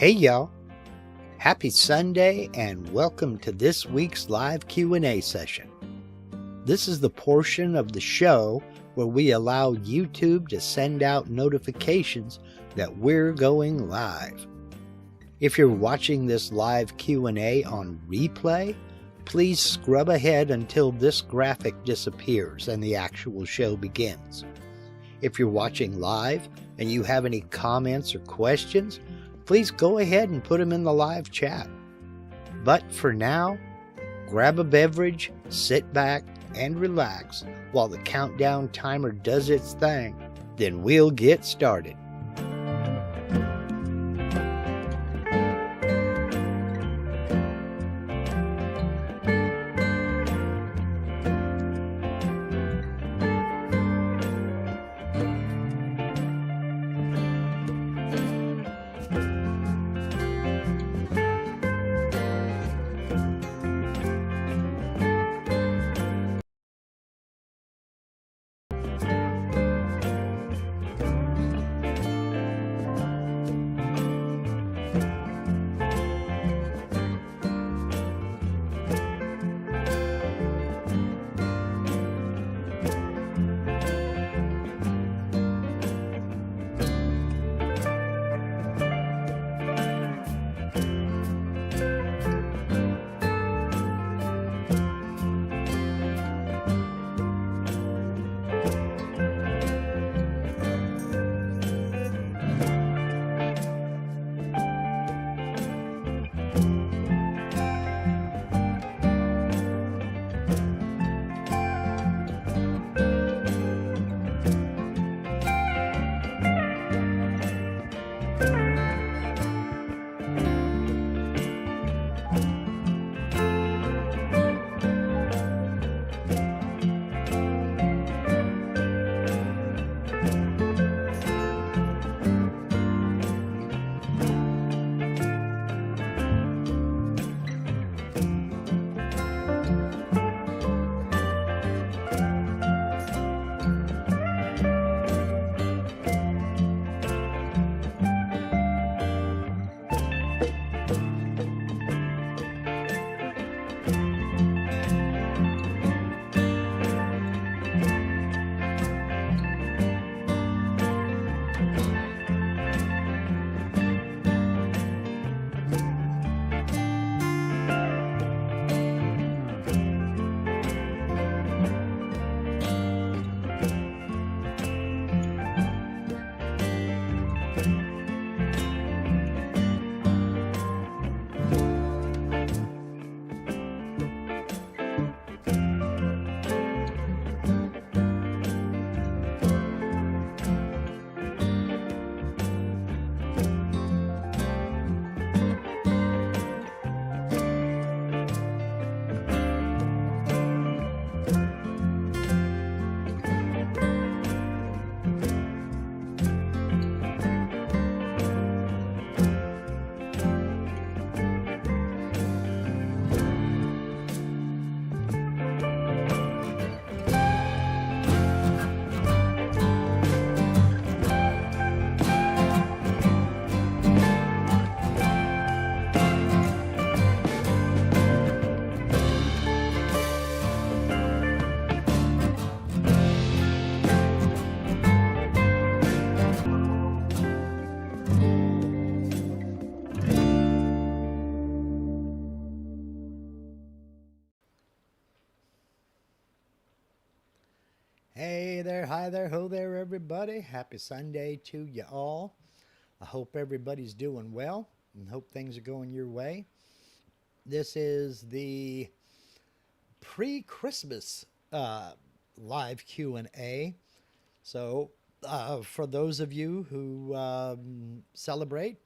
Hey y'all, happy Sunday and welcome to this week's live Q&A session. This is the portion of the show where we allow YouTube to send out notifications that we're going live. If you're watching this live Q&A on replay, please scrub ahead until this graphic disappears and the actual show begins. If you're watching live and you have any comments or questions, please go ahead and put them in the live chat. But for now, grab a beverage, sit back, and relax while the countdown timer does its thing. Then we'll get started. Hey there, hi there, ho there, everybody. Happy Sunday to you all. I hope everybody's doing well and hope things are going your way. This is the pre-Christmas live Q&A. So for those of you who celebrate,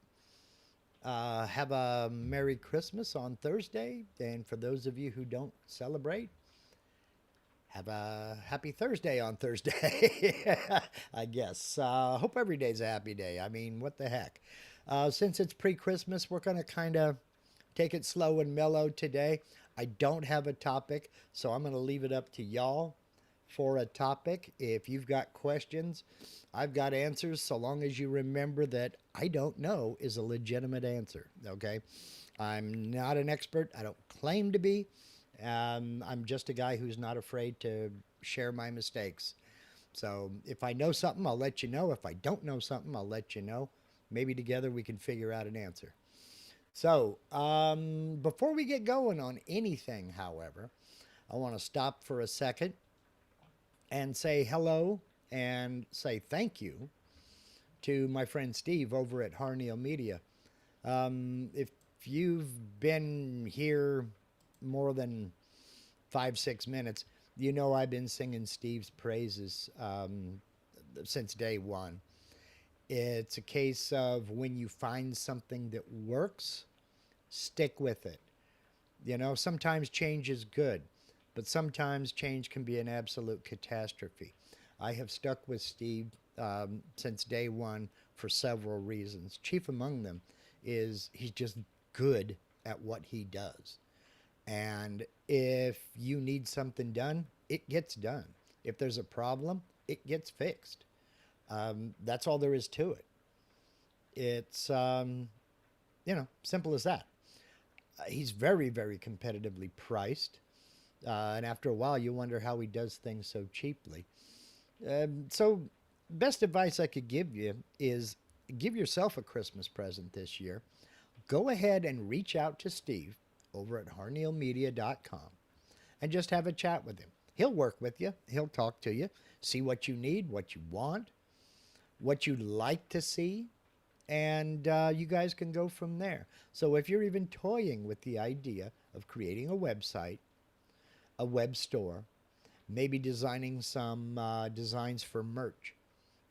have a Merry Christmas on Thursday. And for those of you who don't celebrate, have a happy Thursday on Thursday, I guess. Hope every day's a happy day. I mean, what the heck. Since it's pre-Christmas, we're going to kind of take it slow and mellow today. I don't have a topic, so I'm going to leave it up to y'all for a topic. If you've got questions, I've got answers, so long as you remember that I don't know is a legitimate answer. Okay. I'm not an expert. I don't claim to be. I'm just a guy who's not afraid to share my mistakes. So if I know something, I'll let you know. If I don't know something, I'll let you know. Maybe together we can figure out an answer. So before we get going on anything, however, I want to stop for a second and say hello and say thank you to my friend Steve over at Harneal Media. If you've been here more than 5, 6 minutes, you know I've been singing Steve's praises since day one. It's a case of when you find something that works, stick with it. You know, sometimes change is good, but sometimes change can be an absolute catastrophe. I have stuck with Steve since day one for several reasons. Chief among them is he's just good at what he does. And if you need something done, it gets done. If there's a problem, it gets fixed. That's all there is to it. It's, simple as that. He's very, very competitively priced. And after a while, you wonder how he does things so cheaply. So, best advice I could give you is give yourself a Christmas present this year. Go ahead and reach out to Steve over at harnealmedia.com and just have a chat with him. He'll work with you. He'll talk to you, see what you need, what you want, what you'd like to see, and you guys can go from there. So if you're even toying with the idea of creating a website, a web store, maybe designing some designs for merch,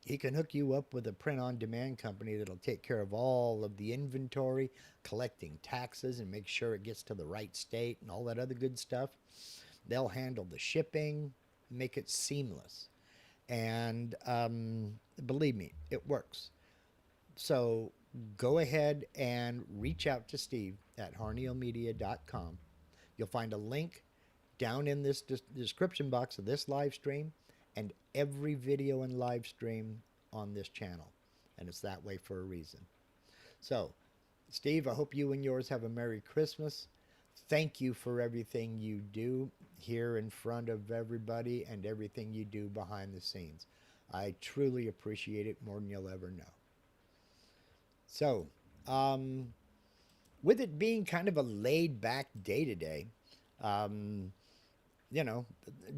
he can hook you up with a print-on-demand company that'll take care of all of the inventory, collecting taxes, and make sure it gets to the right state and all that other good stuff. They'll handle the shipping, make it seamless. And believe me, it works. So go ahead and reach out to Steve at harnealmedia.com. You'll find a link down in this description box of this live stream and every video and live stream on this channel. And it's that way for a reason. So, Steve, I hope you and yours have a Merry Christmas. Thank you for everything you do here in front of everybody and everything you do behind the scenes. I truly appreciate it more than you'll ever know. So, with it being kind of a laid-back day today,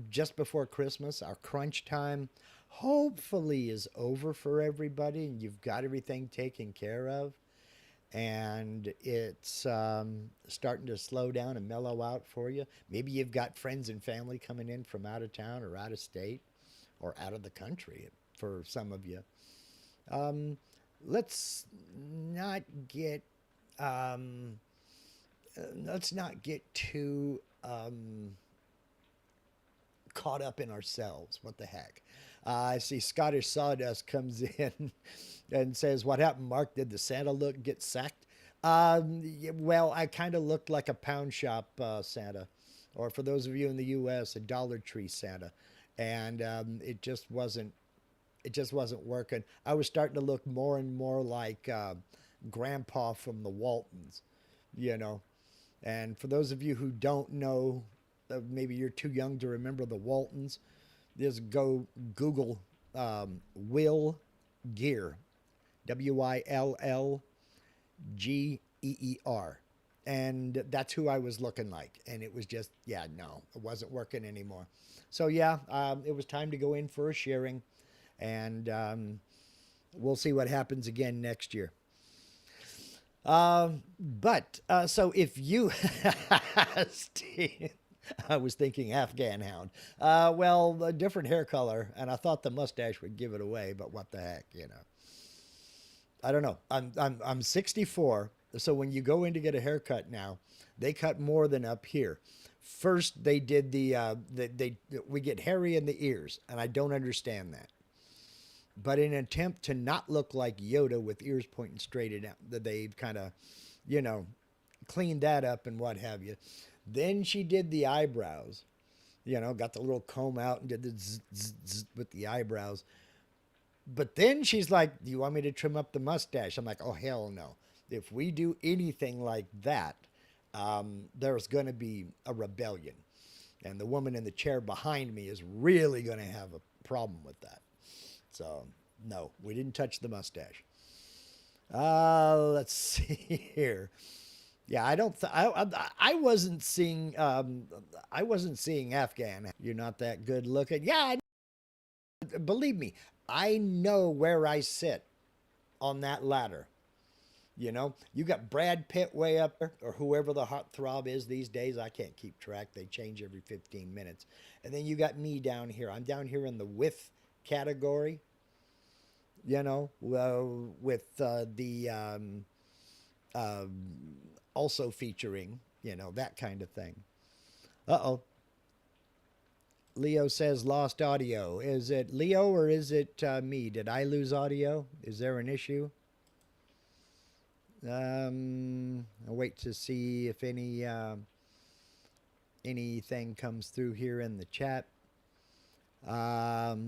just before Christmas, our crunch time hopefully is over for everybody and you've got everything taken care of. And it's starting to slow down and mellow out for you. Maybe you've got friends and family coming in from out of town or out of state or out of the country for some of you. Let's not get too caught up in ourselves. What the heck? I see Scottish Sawdust comes in and says, "What happened, Mark? Did the Santa look get sacked?" Well, I kind of looked like a pound shop Santa, or for those of you in the U.S., a Dollar Tree Santa, and it just wasn't working. I was starting to look more and more like Grandpa from the Waltons, And for those of you who don't know, maybe you're too young to remember the Waltons, just go Google Will Geer, Willgeer. And that's who I was looking like. And it was just, no, it wasn't working anymore. So it was time to go in for a shearing. And we'll see what happens again next year. So if you, Steve, I was thinking Afghan hound. Well, a different hair color, and I thought the mustache would give it away, but what the heck, I don't know. I'm 64, so when you go in to get a haircut now, they cut more than up here. First, they did we get hairy in the ears, and I don't understand that. But in an attempt to not look like Yoda with ears pointing straight out, they've kind of, cleaned that up and what have you. Then she did the eyebrows, got the little comb out and did the zzz, zzz, zzz with the eyebrows. But then she's like, "Do you want me to trim up the mustache?" I'm like, "Oh, hell no. If we do anything like that, there's going to be a rebellion. And the woman in the chair behind me is really going to have a problem with that." So, no, we didn't touch the mustache. Let's see here. Yeah, I don't. I wasn't seeing. I wasn't seeing Afghan. You're not that good looking. Yeah, believe me, I know where I sit on that ladder. You got Brad Pitt way up there, or whoever the hot throb is these days. I can't keep track. They change every 15 minutes. And then you got me down here. I'm down here in the with category. With the also featuring, that kind of thing. Uh-oh. Leo says lost audio. Is it Leo or is it me? Did I lose audio? Is there an issue? I'll wait to see if anything comes through here in the chat. I'll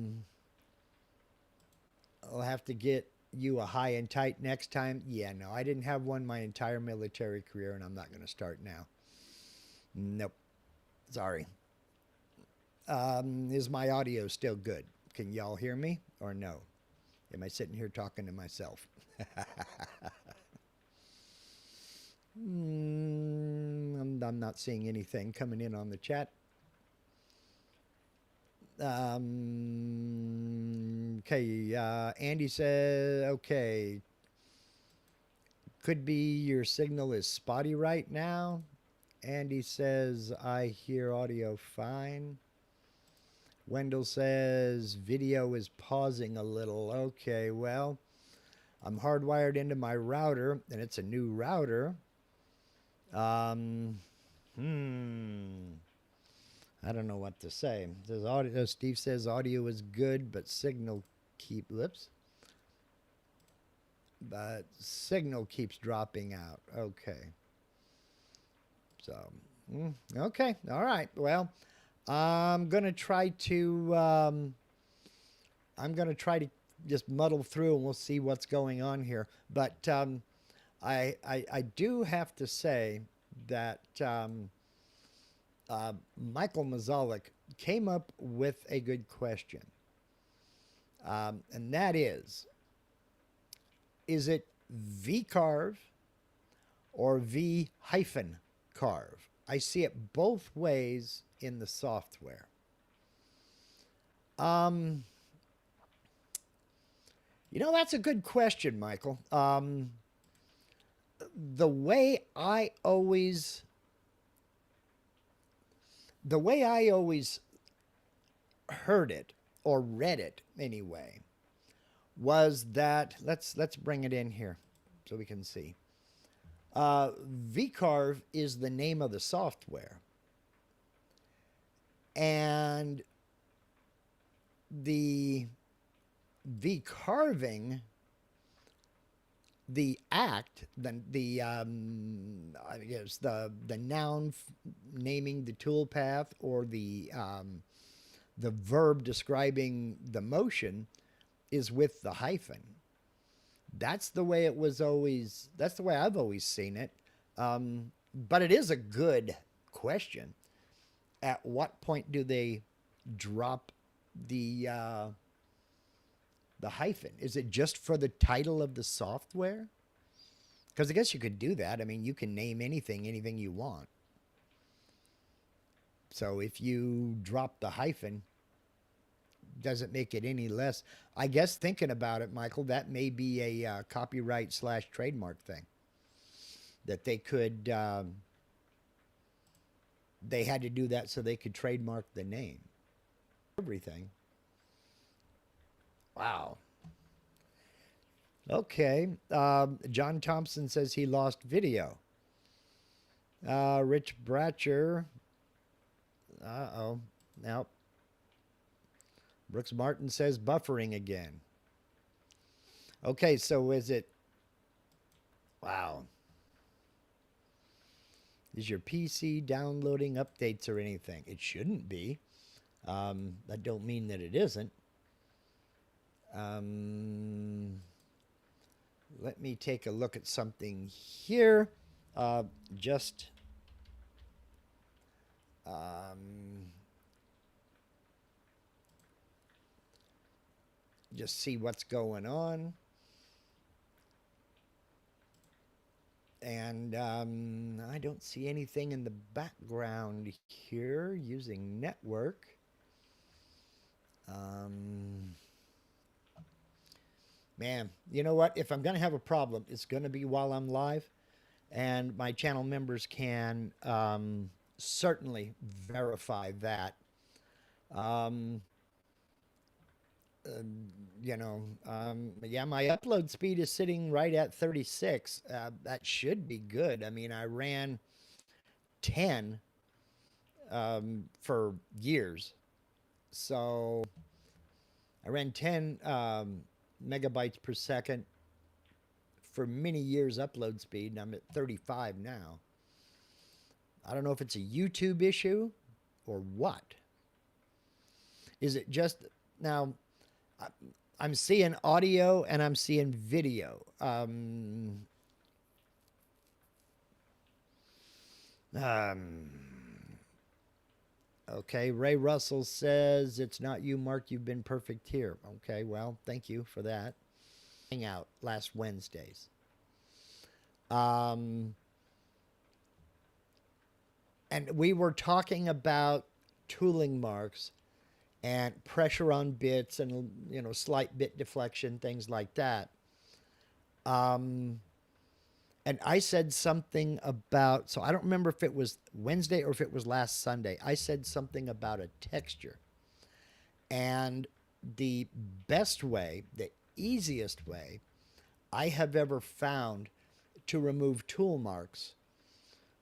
have to get you a high and tight next time. Yeah, no, I didn't have one my entire military career, and I'm not going to start now. Nope. Sorry. Is my audio still good? Can y'all hear me or no? Am I sitting here talking to myself? I'm not seeing anything coming in on the chat. Okay, Andy says, okay, could be your signal is spotty right now. Andy says, I hear audio fine. Wendell says, video is pausing a little. Okay, well, I'm hardwired into my router, and it's a new router. I don't know what to say. There's audio. Steve says audio is good, but signal but signal keeps dropping out. Okay. So, okay. All right. Well, I'm gonna try to just muddle through, and we'll see what's going on here. But I do have to say that Michael Mazalik came up with a good question, and that is it V-carve or V-carve? I see it both ways in the software. That's a good question, Michael. The way I always heard it, or read it anyway, was that, let's bring it in here so we can see. VCarve is the name of the software, and the V-carving, the act, I guess the noun naming the toolpath, or the verb describing the motion, is with the hyphen. That's the way it was always. That's the way I've always seen it. But it is a good question. At what point do they drop the hyphen? Is it just for the title of the software? Because I guess you could do that. I mean, you can name anything you want. So if you drop the hyphen, doesn't make it any less. I guess thinking about it, Michael, that may be a copyright / trademark thing. That they could, they had to do that so they could trademark the name. Everything. Wow. Okay. John Thompson says he lost video. Rich Bratcher. Uh-oh. Nope. Brooks Martin says buffering again. Okay, so is it... Wow. Is your PC downloading updates or anything? It shouldn't be. That don't mean that it isn't. Um, Let me take a look at something here. Just um, just see what's going on. And I don't see anything in the background here using network. Um, Man, you know what? If I'm going to have a problem, it's going to be while I'm live. And my channel members can certainly verify that. Um, uh, yeah, my upload speed is sitting right at 36. That should be good. I mean, I ran 10 for years. So I ran 10 megabytes per second for many years upload speed, and I'm at 35 now. I don't know if it's a YouTube issue or what. Is it just now? I'm seeing audio and I'm seeing video. Um, okay, Ray Russell says it's not you, Mark. You've been perfect here. Okay, well, thank you for that. Hangout last Wednesdays. And we were talking about tooling marks and pressure on bits and slight bit deflection, things like that. And I said something about, so I don't remember if it was Wednesday or if it was last Sunday. I said something about a texture. And the best way, the easiest way I have ever found to remove tool marks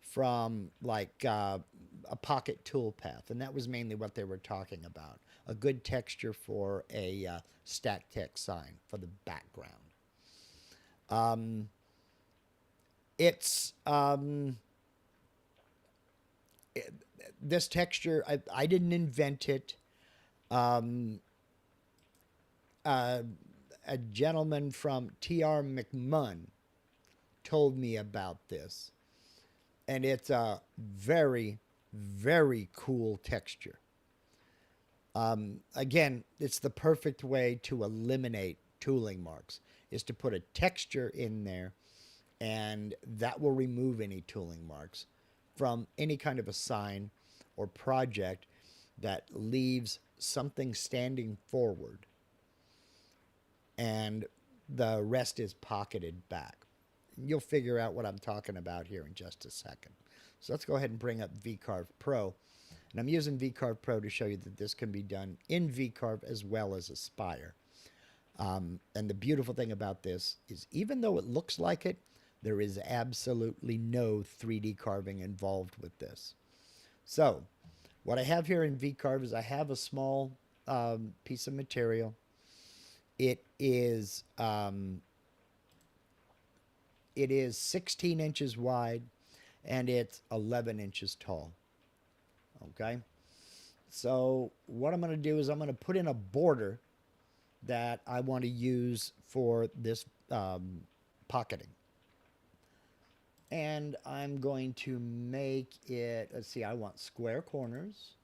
from like a pocket tool path, and that was mainly what they were talking about, a good texture for a Stat Tech sign for the background. It's this texture, I didn't invent it. Um, a gentleman from TR McMunn told me about this, and it's a very, very cool texture. Again, it's the perfect way to eliminate tooling marks, is to put a texture in there, and that will remove any tooling marks from any kind of a sign or project that leaves something standing forward, and the rest is pocketed back. You'll figure out what I'm talking about here in just a second. So let's go ahead and bring up VCarve Pro. And I'm using VCarve Pro to show you that this can be done in VCarve as well as Aspire. And the beautiful thing about this is, even though it looks like it, there is absolutely no 3D carving involved with this. So what I have here in VCarve is I have a small piece of material. It is 16 inches wide and it's 11 inches tall. Okay, so what I'm going to do is I'm going to put in a border that I want to use for this pocketing. And I'm going to make it, let's see, I want square corners.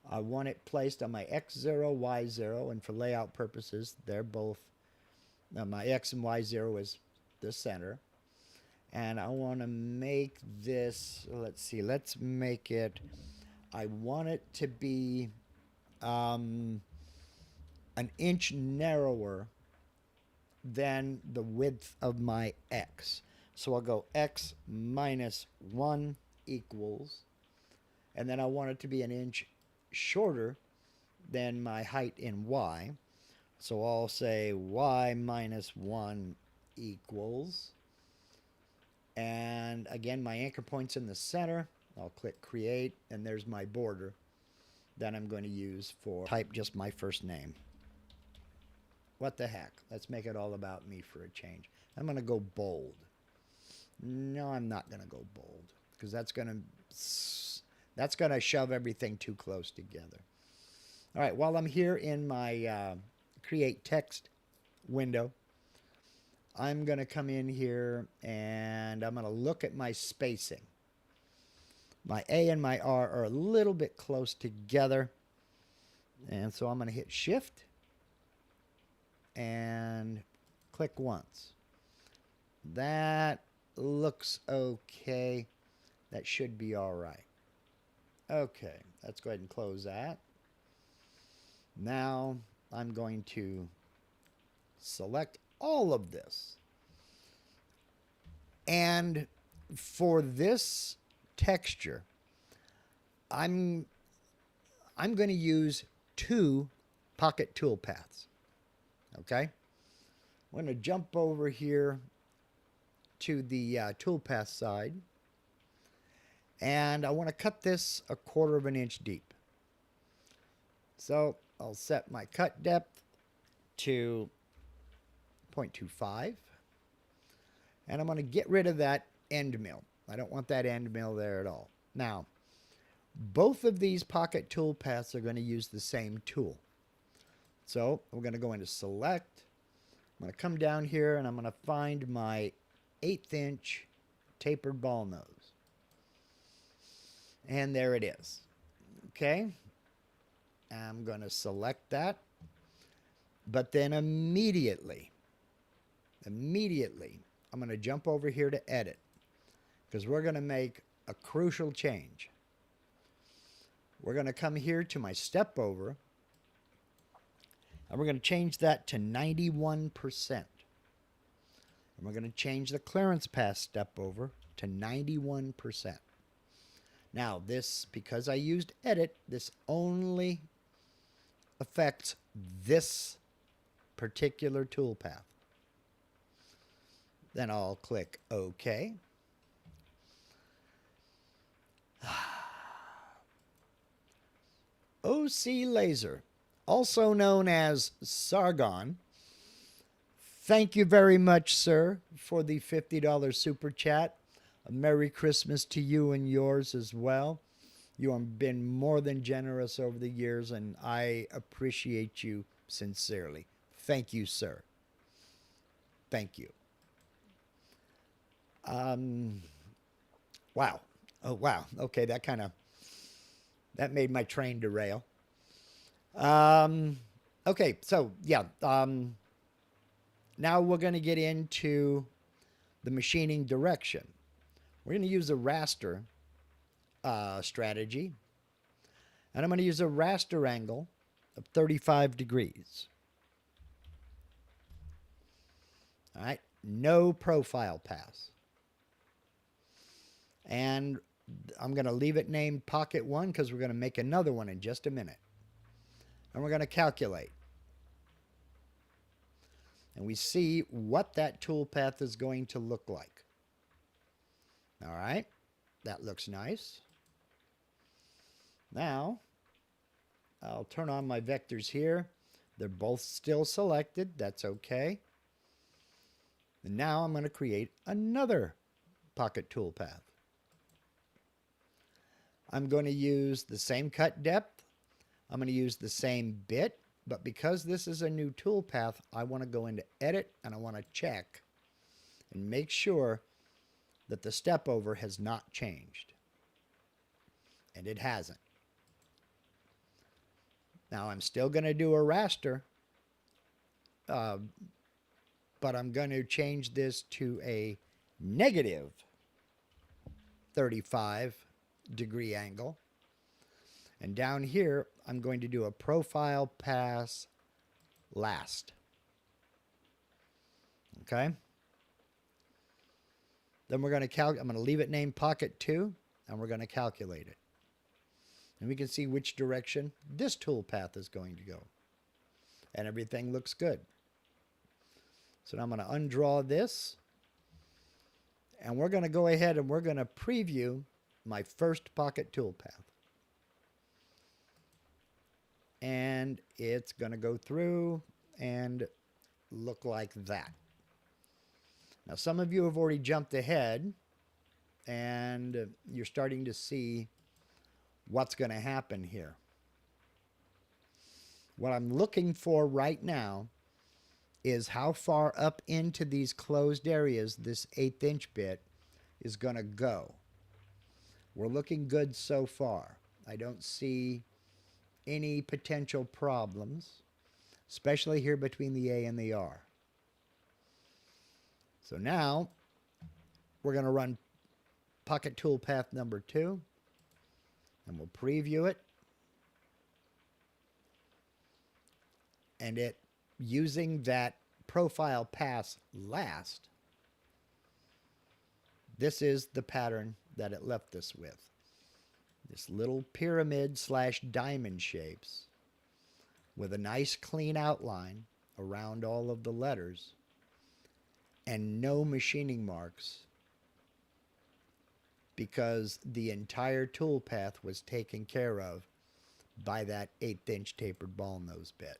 I want it placed on my X0, Y0, and for layout purposes, they're both, my X and Y0 is the center. And I want to make this, let's see, let's make it, I want it to be an inch narrower than the width of my X. So I'll go X minus 1 equals, and then I want it to be an inch shorter than my height in Y. So I'll say Y minus 1 equals, and again, my anchor point's in the center. I'll click create, and there's my border that I'm going to use for type just my first name. What the heck? Let's make it all about me for a change. I'm going to go bold. No, I'm not going to go bold because that's going to shove everything too close together. All right, while I'm here in my create text window, I'm going to come in here and I'm going to look at my spacing. My A and my R are a little bit close together. And so I'm going to hit Shift and click once. That looks okay. That should be all right. Okay, let's go ahead and close that. Now I'm going to select all of this. And for this texture, I'm going to use 2 pocket toolpaths. Okay? I'm going to jump over here to the toolpath side, and I want to cut this 1/4 of an inch deep. So I'll set my cut depth to 0.25, and I'm going to get rid of that end mill. I don't want that end mill there at all. Now, both of these pocket toolpaths are going to use the same tool. So we're going to go into Select. I'm going to come down here and I'm going to find my 1/8 inch tapered ball nose. And there it is. Okay. I'm going to select that. But then immediately, I'm going to jump over here to Edit, because we're going to make a crucial change. We're going to come here to my step over, and we're going to change that to 91%. And we're going to change the clearance pass step over to 91%. Now this, because I used Edit, this only affects this particular toolpath. Then I'll click OK. OC Laser, also known as Sargon. Thank you very much, sir, for the $50 super chat. A Merry Christmas to you and yours as well. You have been more than generous over the years, and I appreciate you sincerely. Thank you, sir. Thank you. Wow. Oh, wow. Okay, that made my train derail. Okay, so yeah. Now we're going to get into the machining direction. We're going to use a raster strategy. And I'm going to use a raster angle of 35 degrees. All right, no profile pass. And I'm going to leave it named Pocket 1 because we're going to make another one in just a minute. And we're going to calculate. And we see what that toolpath is going to look like. All right, that looks nice. Now, I'll turn on my vectors here. They're both still selected. That's okay. And now I'm going to create another pocket toolpath. I'm going to use the same cut depth. I'm going to use the same bit, but because this is a new toolpath, I want to go into Edit and I want to check and make sure that the step over has not changed. And it hasn't. Now I'm still going to do a raster, but I'm going to change this to a negative 35-degree angle. And down here, I'm going to do a profile pass last. Okay? Then we're going to I'm going to leave it named Pocket 2, and we're going to calculate it. And we can see which direction this toolpath is going to go. And everything looks good. So now I'm going to undraw this. And we're going to go ahead and we're going to preview my first pocket toolpath. And it's going to go through and look like that. Now, some of you have already jumped ahead, and you're starting to see what's going to happen here. What I'm looking for right now is how far up into these closed areas this 1/8 inch bit is going to go. We're looking good so far. I don't see any potential problems, especially here between the A and the R. So now we're going to run Pocket Toolpath number 2, and we'll preview it. And it, using that profile pass last, this is the pattern that it left us with. This little pyramid / diamond shapes with a nice clean outline around all of the letters and no machining marks, because the entire toolpath was taken care of by that 1/8 inch tapered ball nose bit.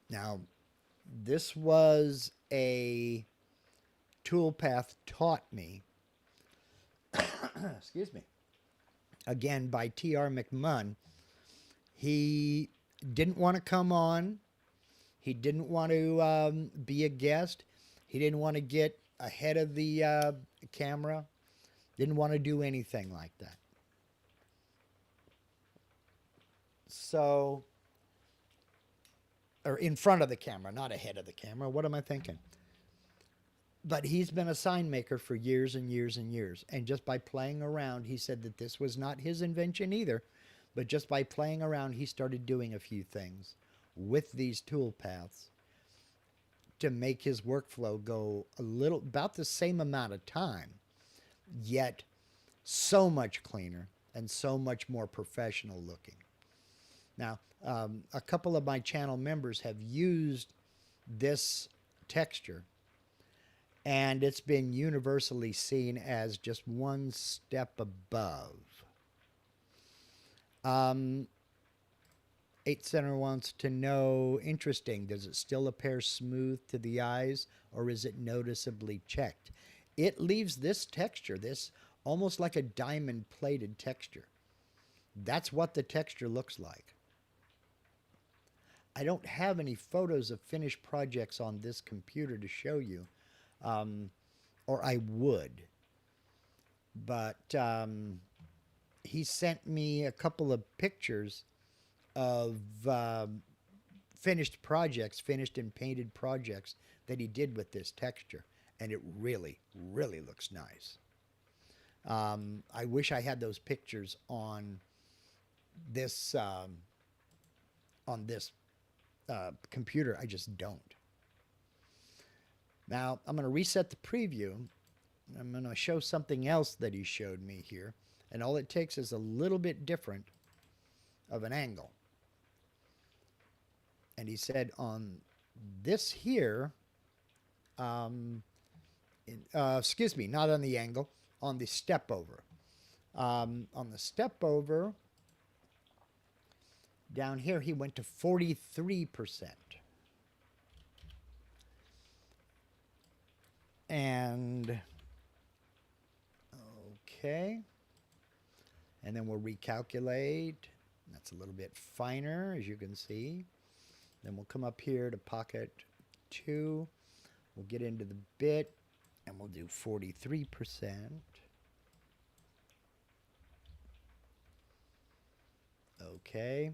Now, this was a toolpath taught me, excuse me, again by T.R. McMunn. He didn't want to come on. He didn't want to be a guest. He didn't want to get ahead of the camera. Didn't want to do anything like that. So, or in front of the camera, not ahead of the camera. What am I thinking? But he's been a sign maker for years and years and years. And just by playing around, he said that this was not his invention either. But just by playing around, he started doing a few things with these tool paths to make his workflow go a little, about the same amount of time, yet so much cleaner and so much more professional looking. Now, a couple of my channel members have used this texture, and it's been universally seen as just one step above. 8 Center wants to know, interesting, does it still appear smooth to the eyes, or is it noticeably checked? It leaves this texture, this almost like a diamond plated texture. That's what the texture looks like. I don't have any photos of finished projects on this computer to show you, or I would. But he sent me a couple of pictures of finished projects, finished and painted projects that he did with this texture, and it really, really looks nice. I wish I had those pictures on this computer. I just don't. Now I'm going to reset the preview. I'm going to show something else that he showed me here, and all it takes is a little bit different of an angle. And he said on this here, excuse me, not on the angle, on the step over. On the step over, down here, he went to 43%. And, okay. And then we'll recalculate. That's a little bit finer, as you can see. Then we'll come up here to pocket 2. We'll get into the bit, and we'll do 43%. Okay.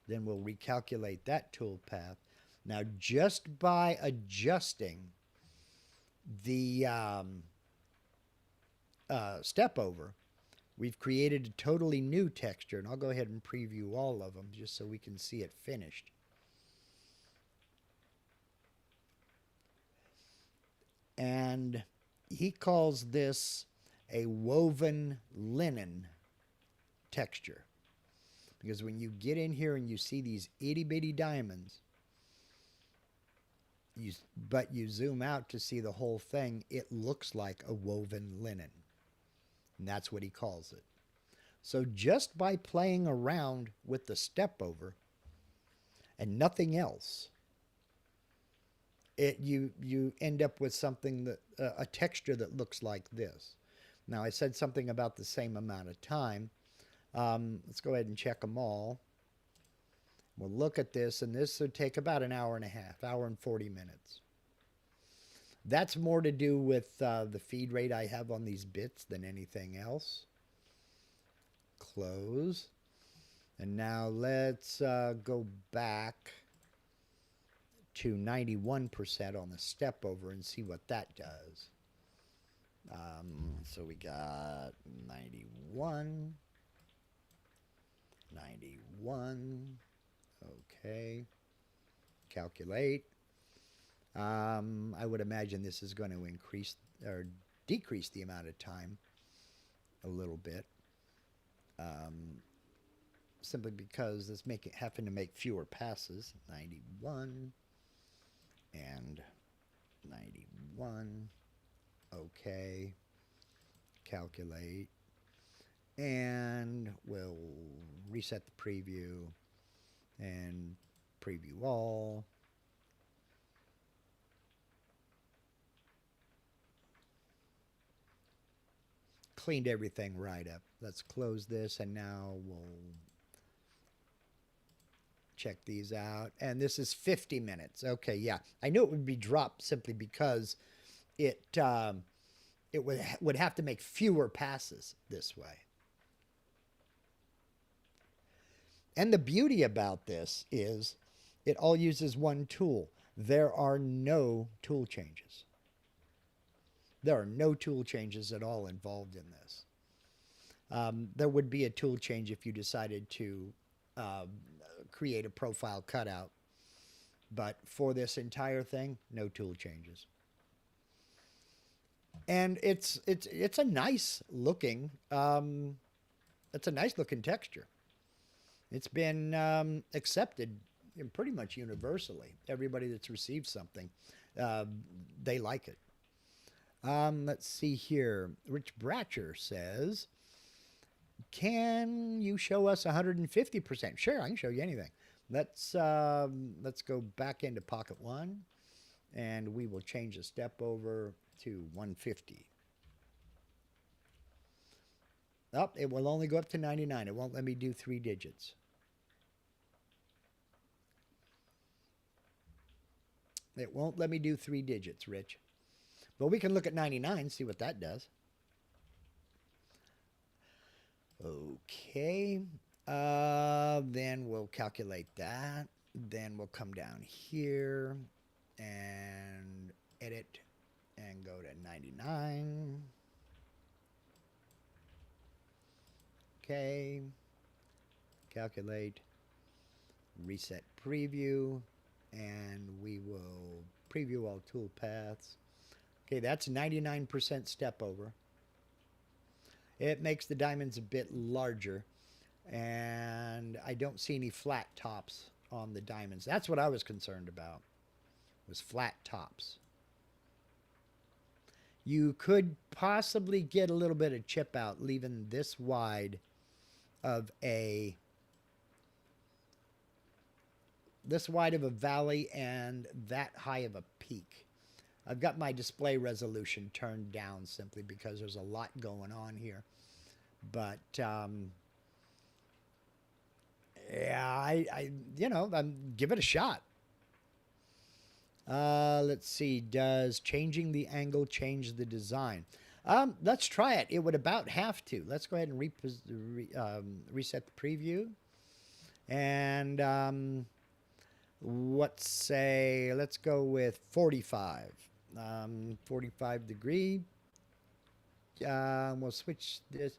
Then we'll recalculate that toolpath. Now, just by adjusting the step over, we've created a totally new texture, and I'll go ahead and preview all of them just so we can see it finished. And he calls this a woven linen texture. Because when you get in here and you see these itty bitty diamonds, but you zoom out to see the whole thing, it looks like a woven linen. And that's what he calls it. So just by playing around with the step over and nothing else, you end up with something that a texture that looks like this. Now, I said something about the same amount of time. Let's go ahead and check them all. We'll look at this, and this would take about an hour and a half, hour and 40 minutes. That's more to do with the feed rate I have on these bits than anything else. Close. And now let's go back to 91% on the step over and see what that does. So we got 91, 91. Okay. Calculate. I would imagine this is going to increase or decrease the amount of time a little bit. Simply because it's having to make fewer passes. 91 and 91. Okay. Calculate. And we'll reset the preview and preview all. Cleaned everything right up. Let's close this, and now we'll check these out. And this is 50 minutes. Okay, yeah. I knew it would be dropped simply because it would have to make fewer passes this way. And the beauty about this is it all uses one tool. There are no tool changes. There are no tool changes at all involved in this. There would be a tool change if you decided to create a profile cutout. But for this entire thing, no tool changes. And it's a nice looking texture. It's been accepted pretty much universally. Everybody that's received something, they like it. Let's see here. Rich Bratcher says, can you show us 150%? Sure, I can show you anything. Let's go back into Pocket One, and we will change the step over to 150. Oh, it will only go up to 99. It won't let me do 3 digits. It won't let me do 3 digits, Rich. But we can look at 99, see what that does. Okay. Then we'll calculate that. Then we'll come down here and edit and go to 99. Okay. Calculate. Reset preview. And we will preview all tool paths. Okay, that's 99% step over. It makes the diamonds a bit larger. And I don't see any flat tops on the diamonds. That's what I was concerned about, was flat tops. You could possibly get a little bit of chip out, leaving this wide of a valley and that high of a peak. I've got my display resolution turned down simply because there's a lot going on here. But yeah, give it a shot. Let's see. Does changing the angle change the design? Let's try it. It would about have to. Let's go ahead and reset the preview. And let's go with 45. 45 degree. We'll switch this.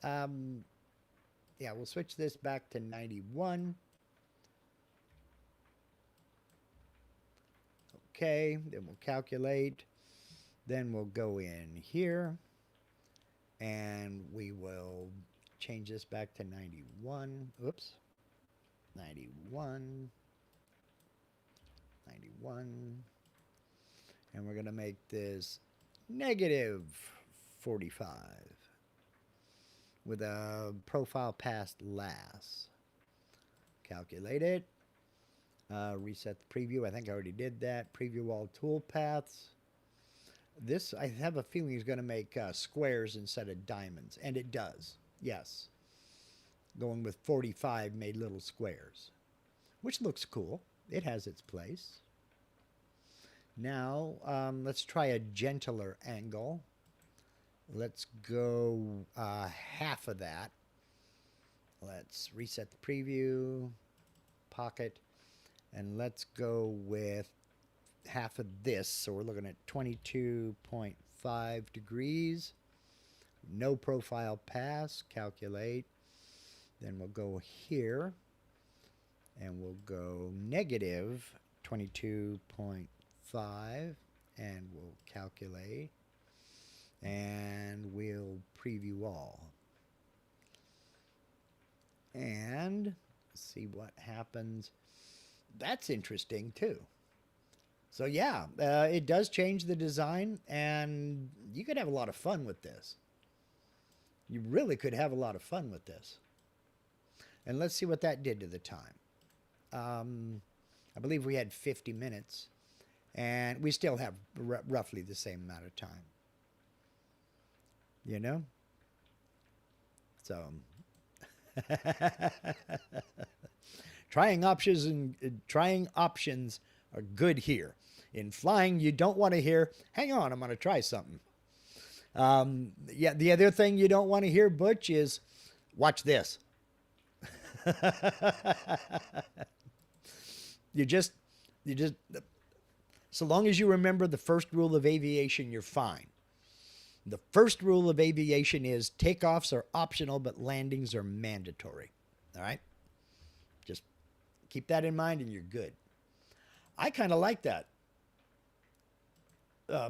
We'll switch this back to 91. Okay, then we'll calculate. Then we'll go in here and we will change this back to 91. Oops. 91. 91. And we're going to make this negative 45 with a profile past last. Calculate it. Reset the preview. I think I already did that. Preview all toolpaths. This, I have a feeling, is going to make squares instead of diamonds. And it does. Yes. going with 45 made little squares, which looks cool. It has its place. Now, let's try a gentler angle. Let's go half of that. Let's reset the preview, pocket, and let's go with half of this. So we're looking at 22.5 degrees. No profile pass, calculate. Then we'll go here and we'll go negative 22.5 and we'll calculate and we'll preview all. And see what happens. That's interesting too. So yeah, it does change the design and you could have a lot of fun with this. You really could have a lot of fun with this. And let's see what that did to the time. I believe we had 50 minutes and we still have roughly the same amount of time. You know? So trying options are good here. In flying, you don't want to hear, hang on, I'm going to try something. Yeah, the other thing you don't want to hear, Butch, is watch this. you just, so long as you remember the first rule of aviation, you're fine. The first rule of aviation is takeoffs are optional, but landings are mandatory. All right? Just keep that in mind and you're good. I kind of like that.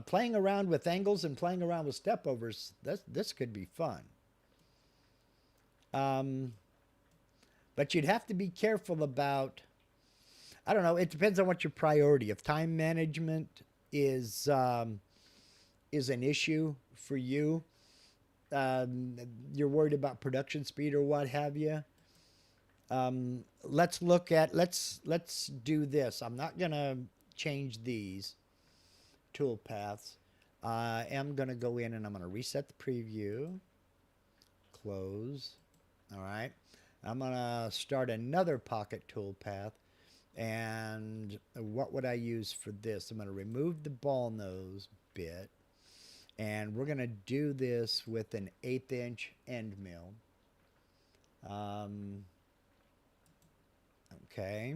Playing around with angles and playing around with stepovers, this could be fun. But you'd have to be careful about, I don't know, it depends on what your priority. If time management is an issue for you, you're worried about production speed or what have you, let's do this. I'm not going to change these tool paths. I am going to go in and I'm going to reset the preview, close. All right. I'm going to start another pocket tool path. And what would I use for this? I'm going to remove the ball nose bit. And we're going to do this with an 1/8 inch end mill. Okay.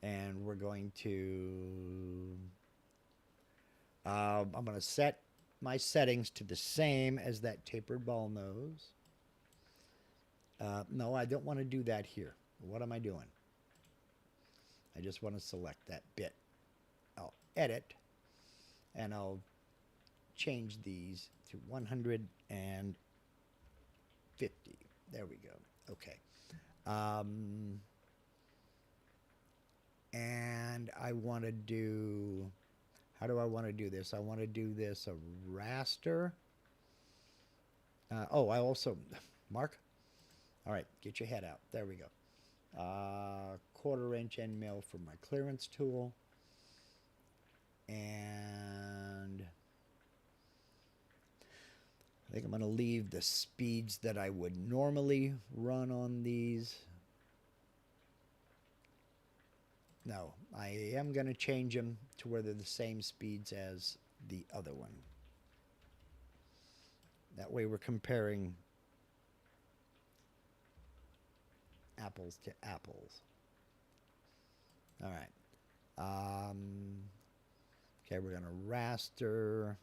And we're going to, I'm going to set my settings to the same as that tapered ball nose. No, I don't want to do that here. What am I doing? I just want to select that bit. I'll edit and I'll change these to 150. There we go. Okay. And I want to do, how do I want to do this? I want to do this a raster. Oh, I also, Mark? All right, get your head out. There we go. 1/4 inch end mill for my clearance tool. And I think I'm going to leave the speeds that I would normally run on these. No, I am going to change them to where they're the same speeds as the other one. That way we're comparing apples to apples. All right. Okay, we're going to raster.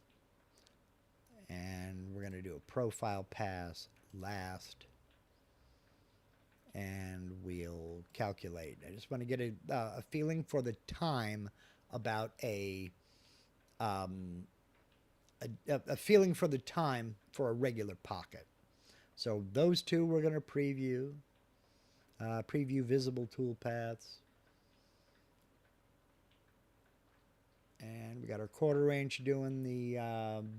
And we're going to do a profile pass last. And we'll calculate. I just want to get a feeling for the time about a feeling for the time for a regular pocket. So those two we're going to preview. Preview visible tool paths. And we got our 1/4 inch doing the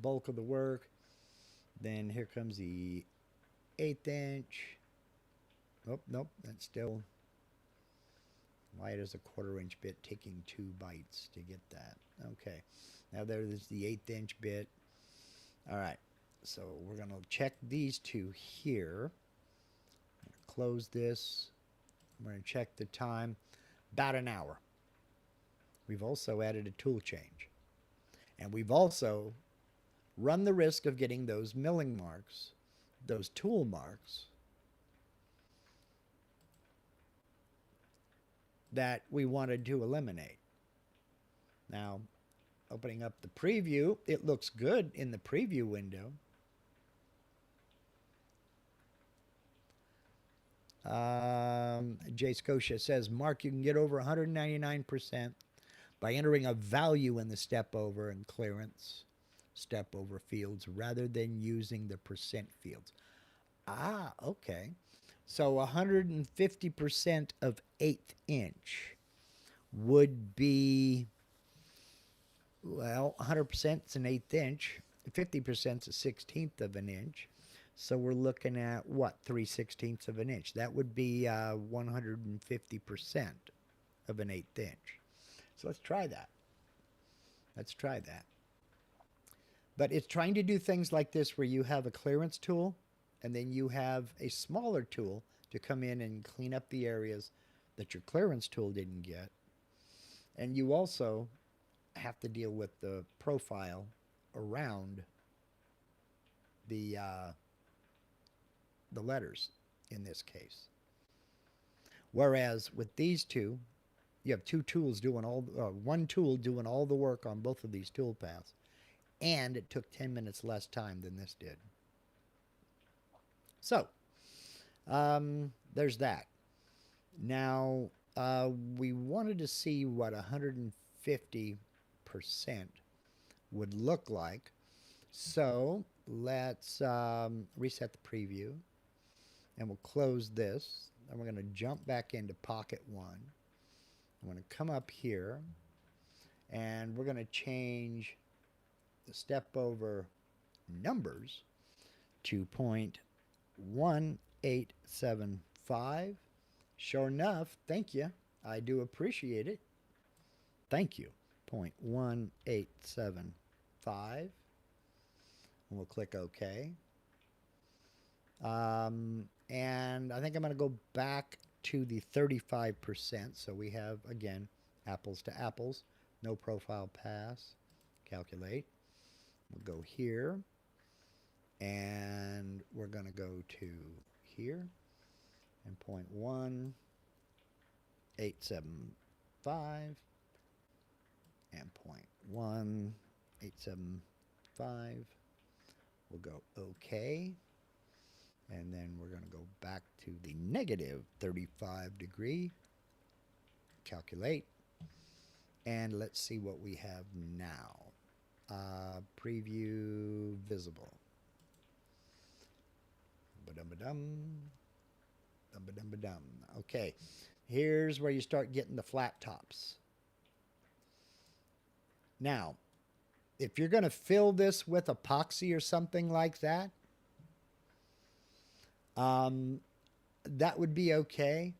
bulk of the work. Then here comes the 1/8 inch. Oh, nope, that's still, why does a 1/4 inch bit taking 2 bytes to get that? Okay, now there's the 1/8 inch bit. All right, so we're going to check these two here. Close this. I'm going to check the time. About an hour. We've also added a tool change. And we've also run the risk of getting those milling marks, those tool marks, that we wanted to eliminate. Now, opening up the preview, it looks good in the preview window. Jay Scotia says, Mark, you can get over 199% by entering a value in the step over and clearance step over fields rather than using the percent fields. Ah, okay. So 150% of 1/8 inch would be, well, 100% is an 1/8 inch, 50% is a 1/16 of an inch. So we're looking at what, 3/16 of an inch? That would be 150% of an 1/8 inch. So let's try that. Let's try that. But it's trying to do things like this where you have a clearance tool and then you have a smaller tool to come in and clean up the areas that your clearance tool didn't get. And you also have to deal with the profile around the letters in this case. Whereas with these two, you have two tools doing one tool doing all the work on both of these tool paths, and it took 10 minutes less time than this did. So, there's that. Now, we wanted to see what 150% would look like. So, let's reset the preview, and we'll close this. And we're going to jump back into Pocket 1. I'm going to come up here, and we're going to change the step over numbers to 0.1875. Sure enough, thank you. I do appreciate it. Thank you. 0.1875. And we'll click OK. And I think I'm going to go back to the 35%. So we have, again, apples to apples. No profile pass. Calculate. We'll go here. And we're going to go to here. And 0.1875. And 0.1875. We'll go OK. And then we're going to go back to the negative 35 degree. Calculate. And let's see what we have now. Preview visible. Okay. Here's where you start getting the flat tops. Now, if you're going to fill this with epoxy or something like that, that would be okay.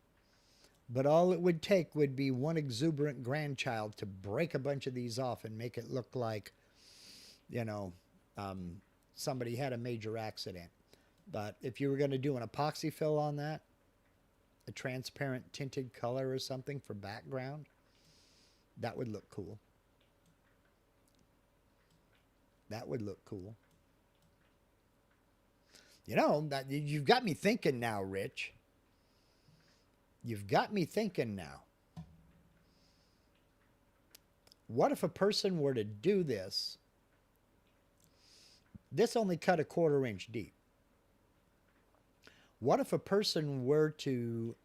But all it would take would be one exuberant grandchild to break a bunch of these off and make it look like, you know, somebody had a major accident. But if you were going to do an epoxy fill on that, a transparent tinted color or something for background, that would look cool. That would look cool. You know, you've got me thinking now, Rich. You've got me thinking now. What if a person were to do this? This only cut 1/4 inch deep. What if a person were to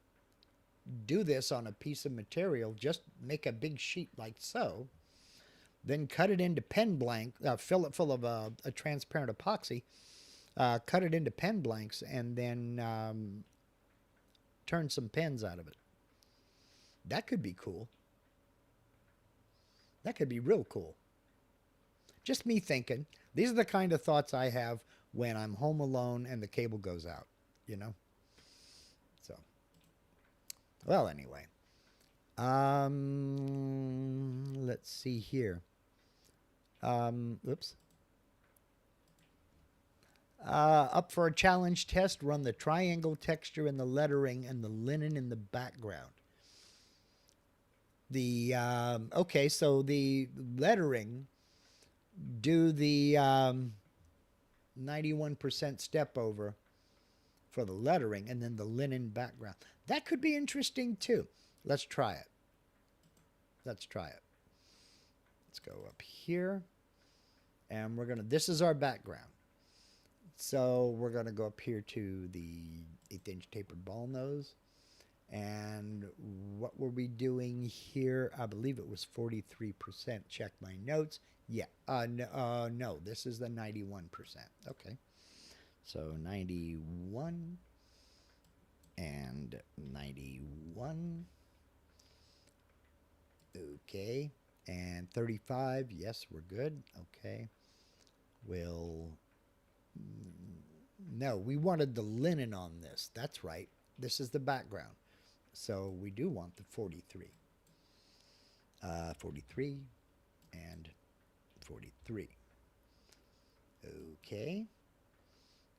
do this on a piece of material, just make a big sheet like so, then cut it into pen blank, fill it full of a transparent epoxy, cut it into pen blanks, and then turn some pens out of it. That could be cool. That could be real cool. Just me thinking. These are the kind of thoughts I have when I'm home alone and the cable goes out, you know? So, well, anyway. Let's see here. Oops. Up for a challenge test, run the triangle texture in the lettering and the linen in the background. Okay, so the lettering, do the 91% step over for the lettering and then the linen background. That could be interesting too. Let's try it. Let's try it. Let's go up here and this is our background. So we're going to go up here to the 1/8" tapered ball nose. And what were we doing here? I believe it was 43%. Check my notes. Yeah. No, this is the 91%. Okay. So 91 and 91. Okay. And 35. Yes, we're good. Okay. No, we wanted the linen on this. That's right. This is the background. So we do want the 43. 43 and 43. Okay.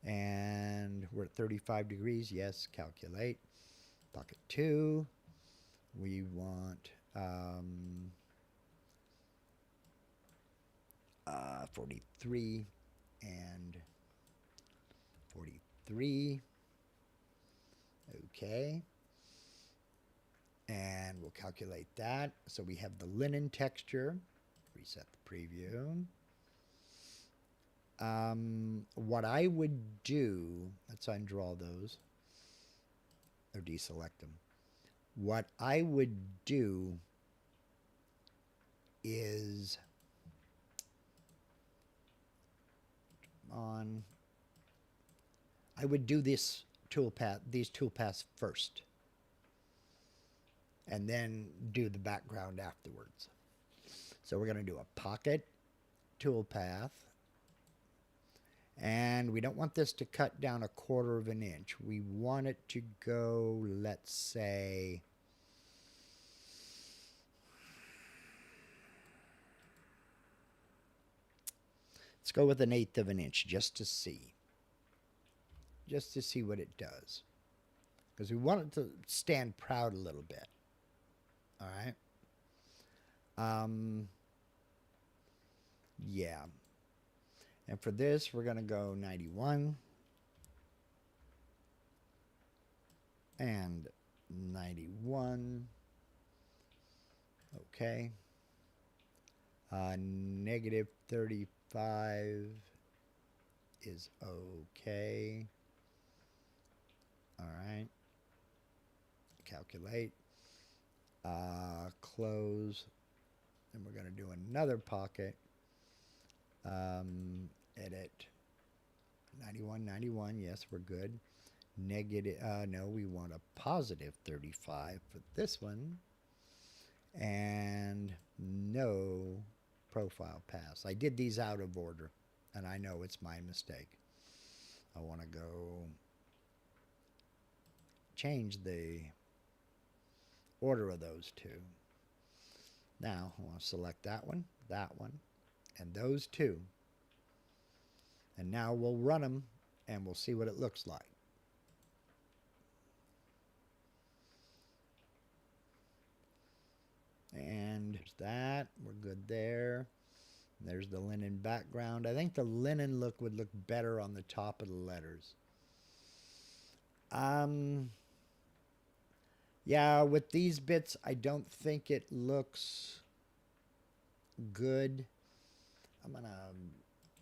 And we're at 35 degrees. Yes, calculate. Pocket 2. We want 43 and 43. Okay. And we'll calculate that. So we have the linen texture. Reset the preview. What I would do, let's undraw those or deselect them. What I would do is I would do these toolpaths first and then do the background afterwards. So we're going to do a pocket toolpath, and we don't want this to cut down 1/4 of an inch. We want it to go, let's say, let's go with 1/8 of an inch just to see what it does, because we want it to stand proud a little bit. All right. Yeah. And for this, we're going to go 91 and 91. Okay. Negative 35 is okay. All right. Calculate. Close. And we're going to do another pocket. Edit. 91, 91. Yes, we're good. Negative. No, we want a positive 35 for this one. And no profile pass. I did these out of order, and I know it's my mistake. I want to go change the order of those two. Now, I want to select that one, and those two. And now we'll run them, and we'll see what it looks like. And there's that. We're good there. There's the linen background. I think the linen look would look better on the top of the letters. Yeah, with these bits, I don't think it looks good. I'm going to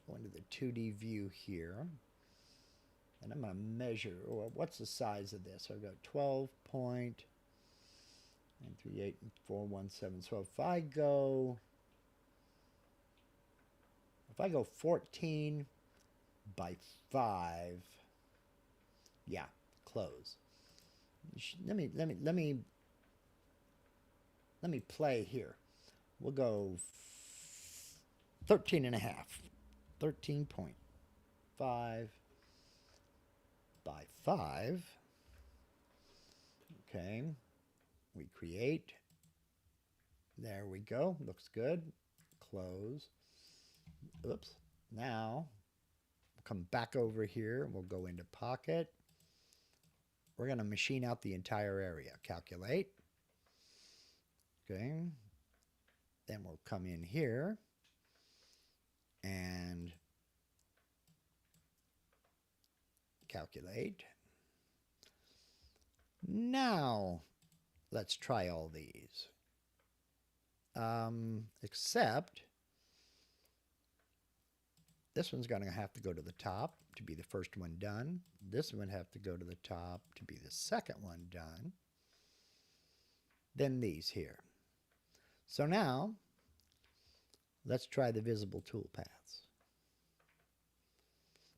go into the 2D view here. And I'm going to measure, what's the size of this? So I've got 12.938 and 417. So if I go 14 by 5, yeah, close. Let me play here. We'll go 13 and a half. 13.5 by 5. Okay. We create. There we go. Looks good. Close. Oops. Now, come back over here. We'll go into Pocket. We're going to machine out the entire area. Calculate. Okay. Then we'll come in here and calculate. Now, let's try all these. Except this one's going to have to go to the top to be the first one done. This one would have to go to the top to be the second one done. Then these here. So now, let's try the visible toolpaths.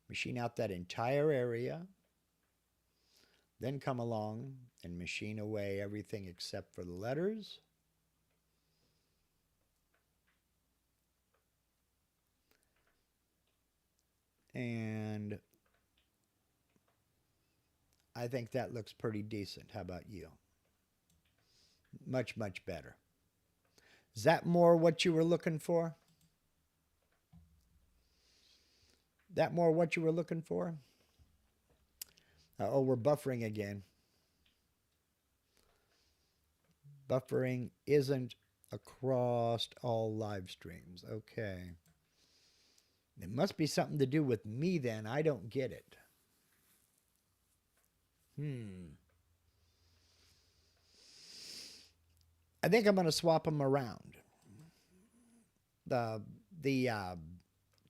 Machine out that entire area. Then come along and machine away everything except for the letters. And I think that looks pretty decent. How about you? Much, much better. Is that more what you were looking for? That more what you were looking for? Oh, we're buffering again. Buffering isn't across all live streams. Okay. It must be something to do with me then. I don't get it. I think I'm going to swap them around. The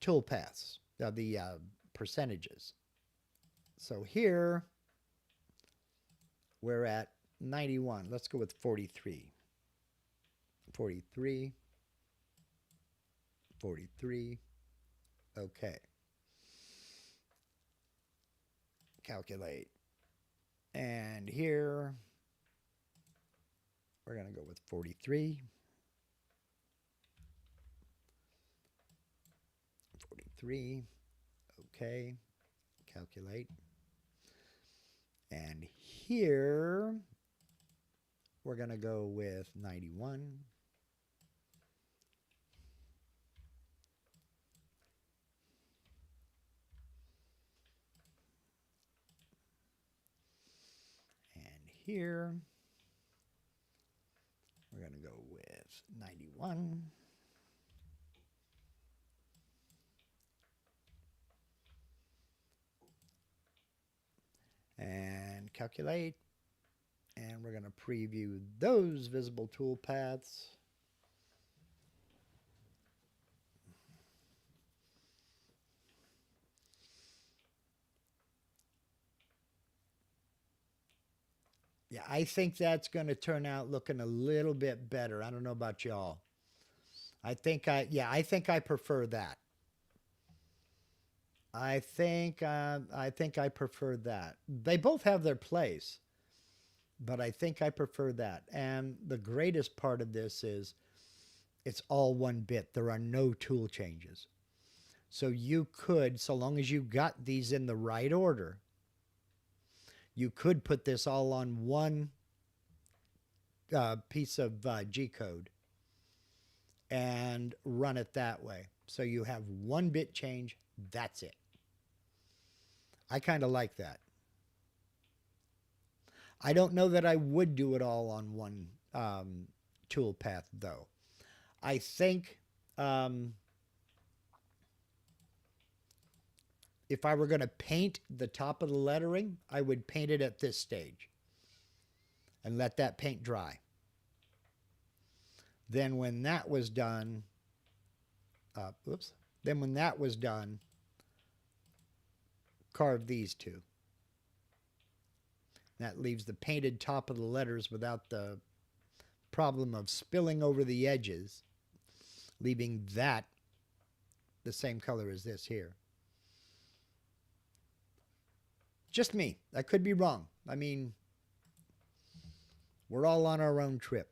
toolpaths, the percentages. So here we're at 91. Let's go with 43. 43. 43. Okay. Calculate. And here we're going to go with 43. 43. Okay. Calculate. And here we're going to go with 91. And here we're going to go with 91. And calculate. And we're going to preview those visible toolpaths. Yeah, I think that's going to turn out looking a little bit better. I don't know about y'all. I think I prefer that. I think I prefer that. They both have their place, but I think I prefer that. And the greatest part of this is it's all one bit. There are no tool changes. So you could, so long as you got these in the right order, you could put this all on one piece of G-code and run it that way. So you have one bit change, that's it. I kind of like that. I don't know that I would do it all on one toolpath, though. I think if I were going to paint the top of the lettering, I would paint it at this stage and let that paint dry. Then when that was done, carve these two. That leaves the painted top of the letters without the problem of spilling over the edges, leaving that the same color as this here. Just me. I could be wrong. I mean, we're all on our own trip.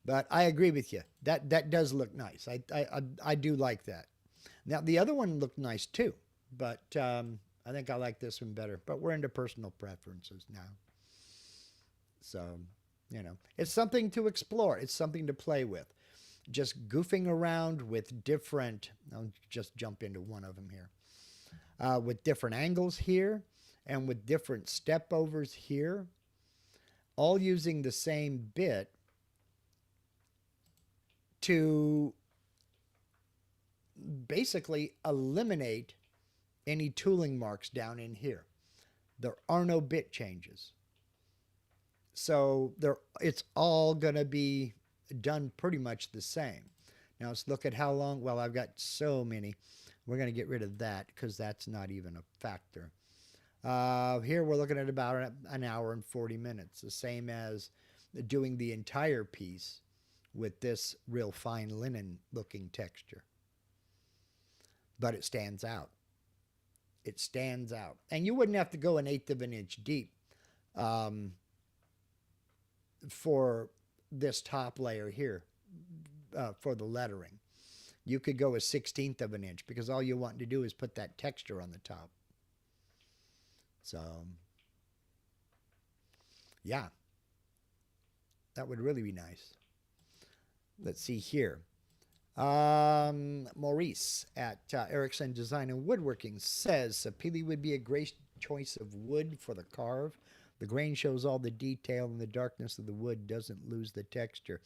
But I agree with you. That does look nice. I do like that. Now, the other one looked nice too, but I think I like this one better. But we're into personal preferences now. So, you know, it's something to explore. It's something to play with. Just goofing around with different, I'll just jump into one of them here. with different angles here and with different step overs here, all using the same bit to basically eliminate any tooling marks down in here. There are no bit changes. So it's all going to be done pretty much the same. Now let's look at how long. Well, I've got so many. We're going to get rid of that because that's not even a factor. Here we're looking at about an hour and 40 minutes, the same as doing the entire piece with this real fine linen looking texture. But it stands out. It stands out. And you wouldn't have to go 1/8 of an inch deep for this top layer here for the lettering. You could go 1/16 of an inch because all you want to do is put that texture on the top. So, yeah, that would really be nice. Let's see here. Maurice at Erickson Design and Woodworking says Sapili would be a great choice of wood for the carve. The grain shows all the detail and the darkness of the wood doesn't lose the texture.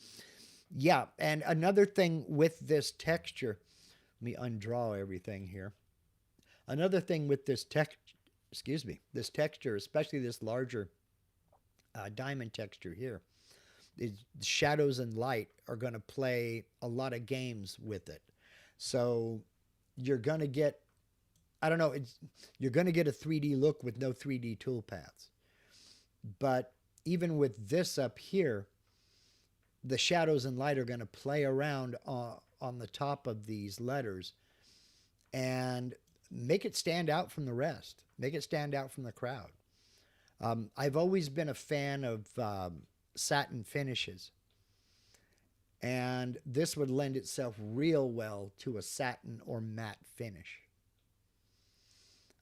Yeah, and another thing with this texture, let me undraw everything here. Another thing with this this texture, especially this larger diamond texture here, is shadows and light are going to play a lot of games with it. So you're going to get, I don't know, you're going to get a 3D look with no 3D toolpaths. But even with this up here, the shadows and light are going to play around on the top of these letters and make it stand out from the rest. Make it stand out from the crowd. I've always been a fan of satin finishes. And this would lend itself real well to a satin or matte finish.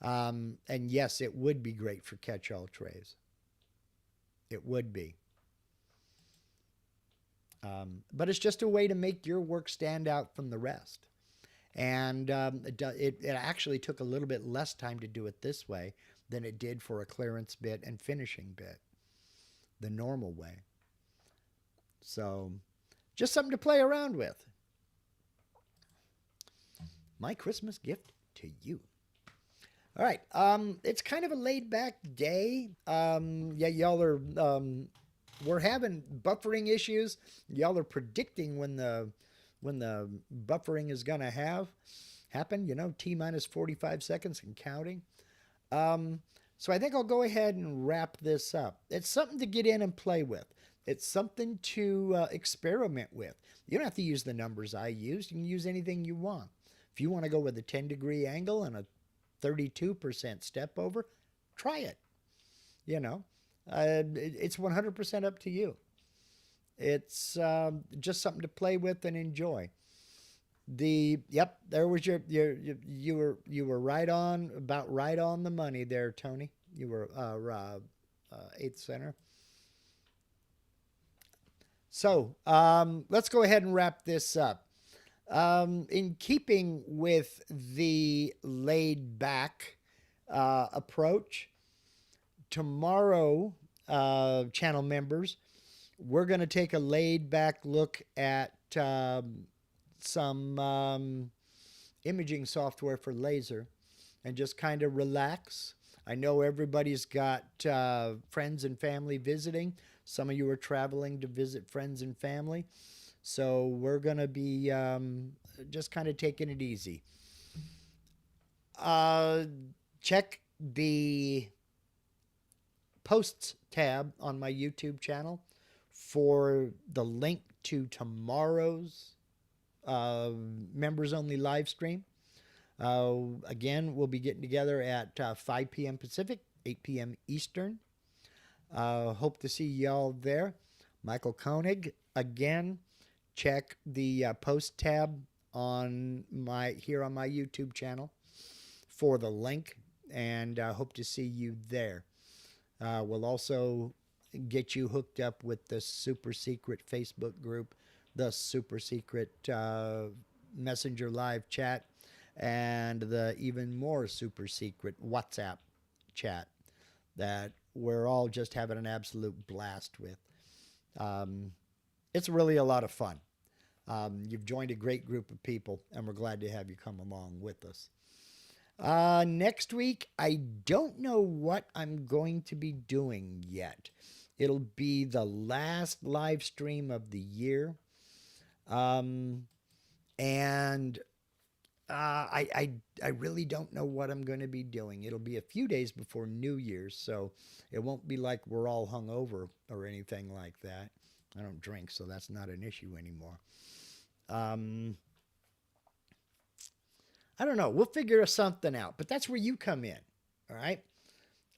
And yes, it would be great for catch-all trays. It would be. But it's just a way to make your work stand out from the rest. And it actually took a little bit less time to do it this way than it did for a clearance bit and finishing bit, the normal way. So just something to play around with. My Christmas gift to you. All right. It's kind of a laid back day. Yeah, y'all are, we're having buffering issues. Y'all are predicting when the buffering is going to happen, T minus 45 seconds and counting. So I think I'll go ahead and wrap this up. It's something to get in and play with. It's something to experiment with. You don't have to use the numbers I used. You can use anything you want. If you want to go with a 10-degree angle and a 32% step over, try it. It's 100% up to you. It's just something to play with and enjoy. There was you were right on the money there, Tony. You were 8th center. So let's go ahead and wrap this up. In keeping with the laid back approach, tomorrow, channel members, we're going to take a laid back look at some imaging software for laser and just kind of relax. I know everybody's got friends and family visiting. Some of you are traveling to visit friends and family. So we're going to be just kind of taking it easy. Check the posts tab on my YouTube channel for the link to tomorrow's members only live stream. Again, we'll be getting together at 5 p.m. Pacific, 8 p.m. Eastern. Hope to see y'all there. Michael Koenig, again, check the post tab on my YouTube channel for the link, and hope to see you there. We'll also get you hooked up with the super secret Facebook group, the super secret Messenger live chat. and the even more super secret WhatsApp chat that we're all just having an absolute blast with. Um, it's really a lot of fun. You've joined a great group of people, and we're glad to have you come along with us. Next week, I don't know what I'm going to be doing yet. It'll be the last live stream of the year. Um, and I really don't know what I'm going to be doing. It'll be a few days before New Year's, so it won't be like we're all hungover or anything like that. I don't drink, so that's not an issue anymore. Um, I don't know. We'll figure something out, but that's where you come in. All right.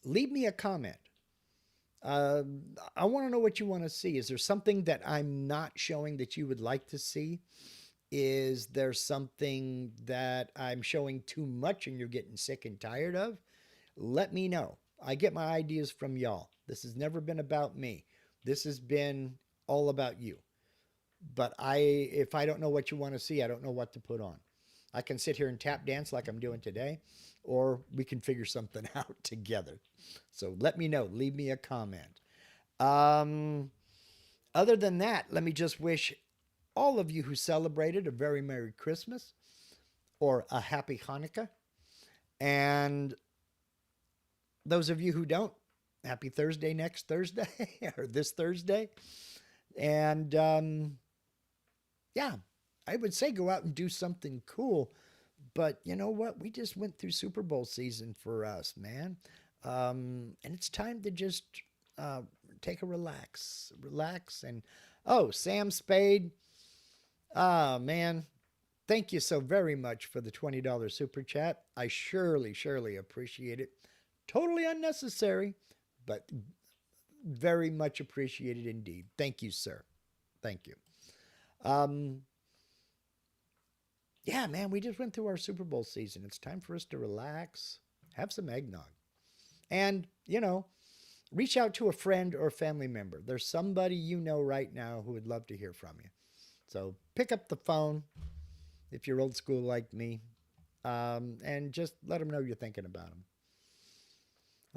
Leave me a comment. Uh, I want to know what you want to see. Is there something that I'm not showing that you would like to see? Is there something that I'm showing too much and you're getting sick and tired of? Let me know. I get my ideas from y'all. This has never been about me. This has been all about you. But if I don't know what you want to see, I don't know what to put on. I can sit here and tap dance like I'm doing today, or we can figure something out together. So let me know. Leave me a comment. Um, Other than that, let me just wish all of you who celebrated a very Merry Christmas or a Happy Hanukkah. And those of you who don't, Happy Thursday next Thursday or this Thursday. And yeah, I would say go out and do something cool. But you know what? We just went through Super Bowl season for us, man. And it's time to just uh, take a relax. And oh, Sam Spade, ah, man, thank you so very much for the $20 super chat. I surely appreciate it. Totally unnecessary, but very much appreciated indeed. Thank you, sir. Thank you. Um, yeah, man, we just went through our Super Bowl season. It's time for us to relax, have some eggnog, and, reach out to a friend or a family member. There's somebody you know right now who would love to hear from you. So pick up the phone if you're old school like me, and just let them know you're thinking about them.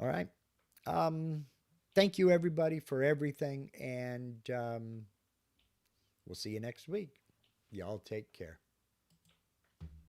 All right. Um, Thank you, everybody, for everything, and we'll see you next week. Y'all take care.